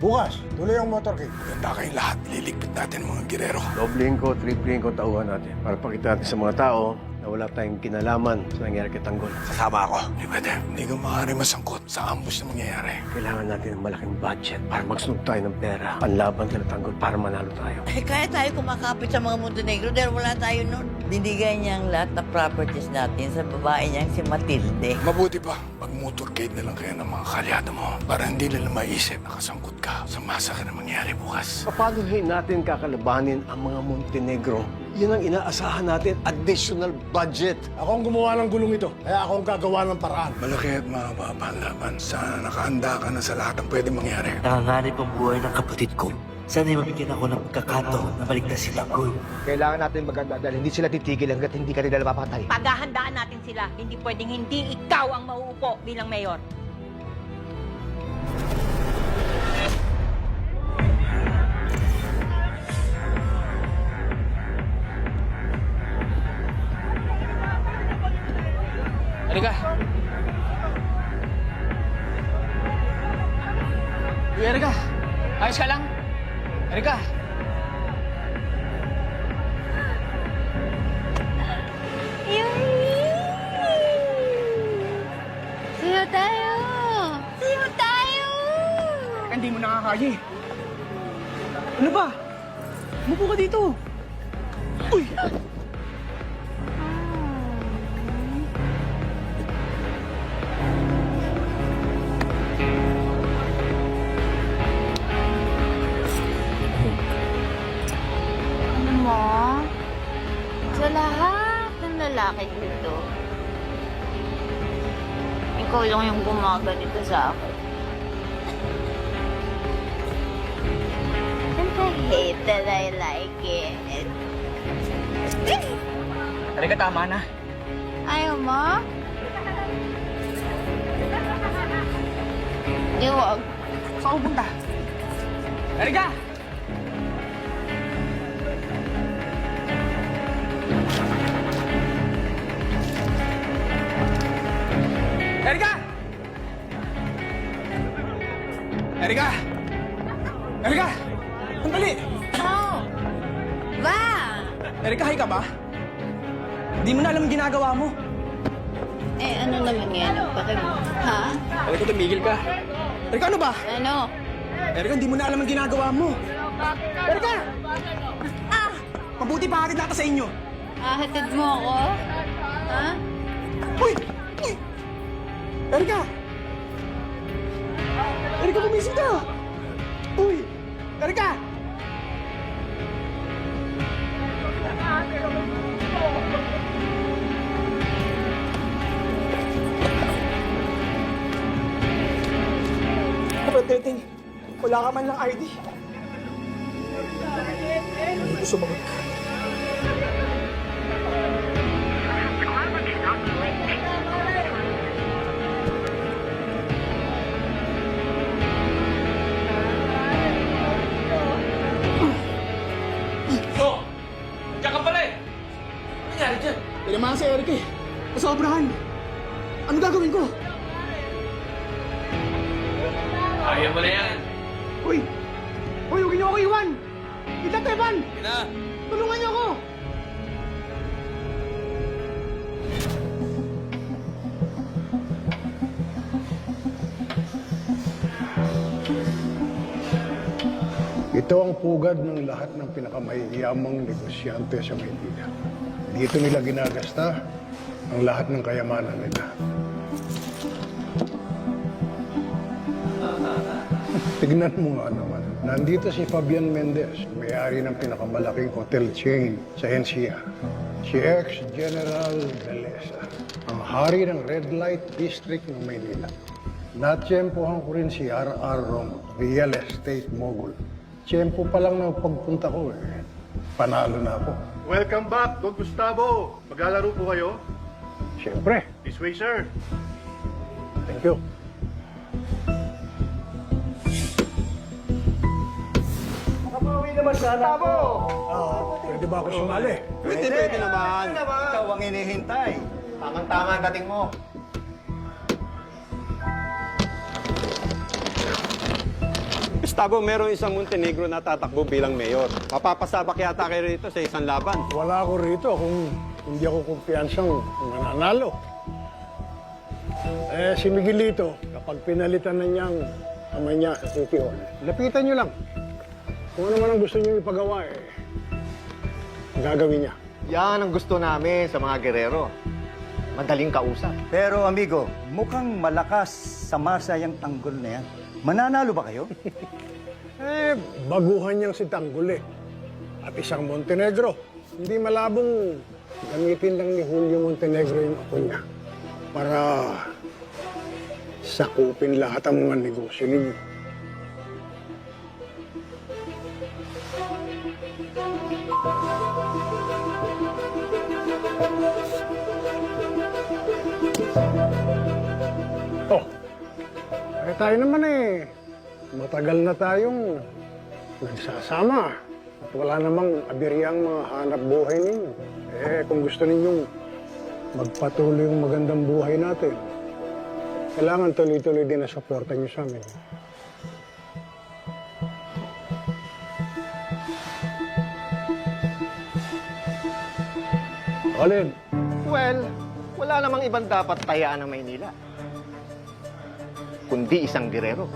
Bukas, tuloy ang motorcade. Maganda kayong lahat. Liligpit natin ang mga girero. Dobling ko, tripling ko tauhan natin para pakita natin sa mga tao na wala tayong kinalaman sa nangyari kay Tanggol. Sasama ako. Hindi pwede. Hindi ka maaari masangkot sa ambush na mangyayari. Kailangan natin ng malaking budget para magsunog tayo ng pera. Panlaban kay Tanggol para manalo tayo. Eh, kaya tayo kumakapit sa mga Montenegro dahil wala tayo nun. Binigay niya ang lahat ng properties natin sa babae niyang si Matilde. Mabuti pa, mag-motorcade na lang kayo ng mga kalyado mo para hindi nila maisip na kasangkot ka sa masakit na mangyayari bukas. Paano natin kakalabanin ang mga Montenegro? Yan ang inaasahan natin, additional budget. Ako ang gumawa ng gulong ito, kaya ako ang gagawa ng paraan. Malaki at mahaba ang laban. Sana nakahanda ka na sa lahat ng pwedeng mangyari. Nanganganib ang buhay ng kapatid ko. Sana'y mabigyan ako ng pagkakataon na maligtas si Tanggol. Kailangan natin maganda dahil hindi sila titigil hanggat hindi ka nila mapapatay. Paghahandaan natin sila. Hindi pwedeng hindi ikaw ang mauupo bilang mayor. Erika! Uy, Erika! Ayos ka lang? Erika! Siyo tayo! Siyo tayo! Hindi mo nakakaya eh. Ano ba? Umupo ka dito. Uy! Ano mo? Sa lahat ng lalaki dito, ikaw lang yung gumaganito sa akin. And I hate that I like it. Erika, tama na. Ayaw mo? Di wag. Saan ko punta? Erika! Erika! Erika! Erika! Sandali! Oh! Ba? Erika, hay ka ba? Di mo na alam ang ginagawa mo. Eh, ano naman yan ang pake mo? Ha? Erika, tumigil ka. Erika, ano ba? Ano? Erika, hindi mo na alam ang ginagawa mo. Erika! Ah! Mabuti pa hatid natin sa inyo. Hahatid mo ako? Ha? Uy! Uy! Erika! Erika, gumising ka! Uy! Erika! Kapatid, wala ka man lang ID. Hindi ko sumagot. Diyan ka pala eh! Ano nangyari dyan? Tinamaan si Eric eh. Kasobrahan. Ano gagawin ko? Kaya mo na yan! Uy! Uy, huwag niyo ako iwan! Itateban! Sige na! Tulungan niyo ako! Ito ang pugad ng lahat ng pinakamayayamang negosyante sa Maynila. Dito nila ginagasta ang lahat ng kayamanan nila. Tignan mo nga naman. Nandito si Fabian Mendez, may-ari ng pinakamalaking hotel chain sa NCR. Si ex-General Beleza, ang hari ng Red Light District ng Maynila. Natsyempohan ko rin si R.R. Romo, real estate mogul. Tiyempo pa lang ng pagpunta ko eh. Panalo na ako. Welcome back, Don Gustavo. Maglalaro po kayo? Siyempre. This way, sir. Thank you. Makapawi naman sana ako. Pwede ba ako sumali? Pwede naman. Ikaw ang hinihintay. Tamang-tama ang dating mo. Gustavo, meron isang Montenegro na tatakbo bilang mayor. Mapapasabak yata kayo rito sa isang laban. Wala ako rito kung hindi ako kumpiyansang mananalo. Si Miguelito, kapag pinalitan na niyang ama niya sa City Hall, lapitan niyo lang. Kung ano man ang gusto niyo ipagawa, gagawin niya. Yan ang gusto namin sa mga gerero. Madaling kausap. Pero amigo, mukhang malakas sa masayang tanggol na yan. Mananalo ba kayo? Baguhan niyang si Tanggol at isang Montenegro. Hindi malabong gamitin lang ni Julio Montenegro yung ako niya para sakupin lahat ang mga negosyo ninyo. Tayo naman matagal na tayong nagsasama. At wala namang abiryang mga hanap buhay ninyo. Kung gusto ninyong magpatuloy yung magandang buhay natin, kailangan tuloy-tuloy din na suporta niyo sa amin. Alin? Well, wala namang ibang dapat tayaan ng Maynila, kundi isang gerero.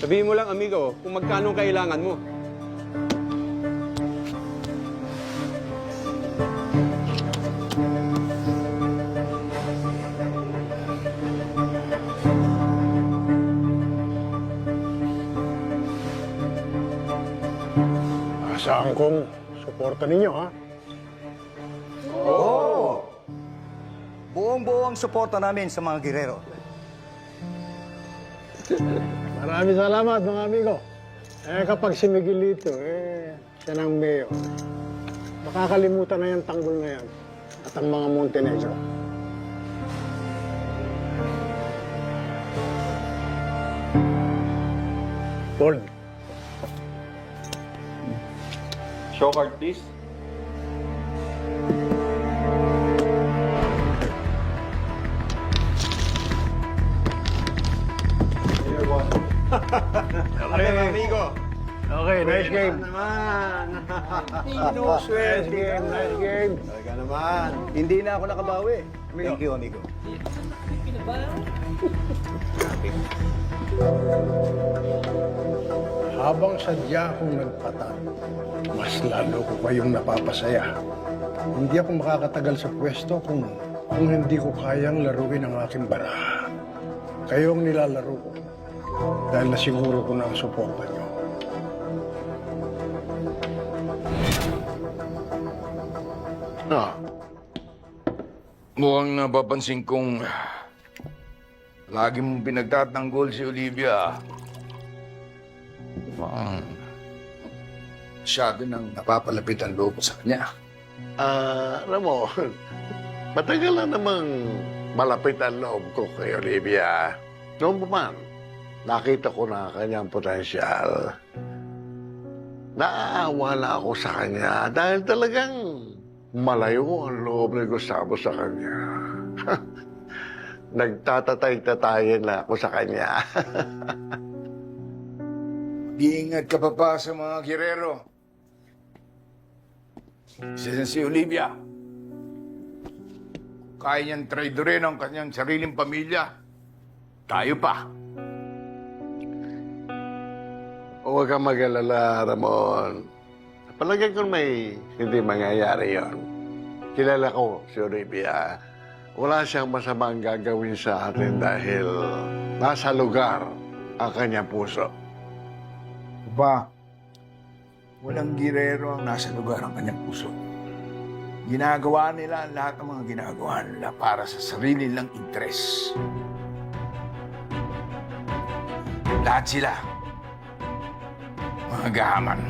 Sabihin mo lang, amigo, kung magkano kailangan mo. Asahan kong suporta ninyo, ha? Buong-buo ang suporta namin sa mga girero. Maraming salamat, mga amigo. Kapag si Miguelito, siya ng mayor, makakalimutan na yung Tanggol na yan at ang mga Montenegro. Paul. Show card, please. Okay, amigo. Okay, nice game. Nice game, nice game. Talaga naman. Hindi na ako nakabawi. Thank you, amigo. Habang sadya akong nagpatalo, mas lalo ko kayong napapasaya. Hindi ako makakatagal sa pwesto kung hindi ko kayang laruin ang aking baraha. Kayo ang nilalaro ko dahil nasiguro ko na ang suporta niyo. Mukhang napapansin kong lagi mong pinagtatanggol si Olivia. Mukhang masyado nang napapalapit ang loob sa kanya. Alam mo, matagal na namang malapit ang loob ko kay Olivia. Noon pa man, nakita ko na kanyang potensyal. Naaawa na ako sa kanya dahil talagang malayo ang loob ni Gustavo sa kanya. Nagtatatay-tatayin na ako sa kanya. Iingat ka pa sa mga girero. Isa si Olivia. Kaya niyang traidorin ang kanyang sariling pamilya. Tayo pa. Huwag kang mag-alala, Ramon. Palagay ko may hindi mangyayari yon. Kilala ko si Olivia. Wala siyang masamang gagawin sa atin dahil nasa lugar ang kanyang puso. Pa, walang girero ang nasa lugar ang kanyang puso. Ginagawa nila ang lahat ng mga ginagawa nila para sa sarili nilang interes. Lahat sila, mga gahaman.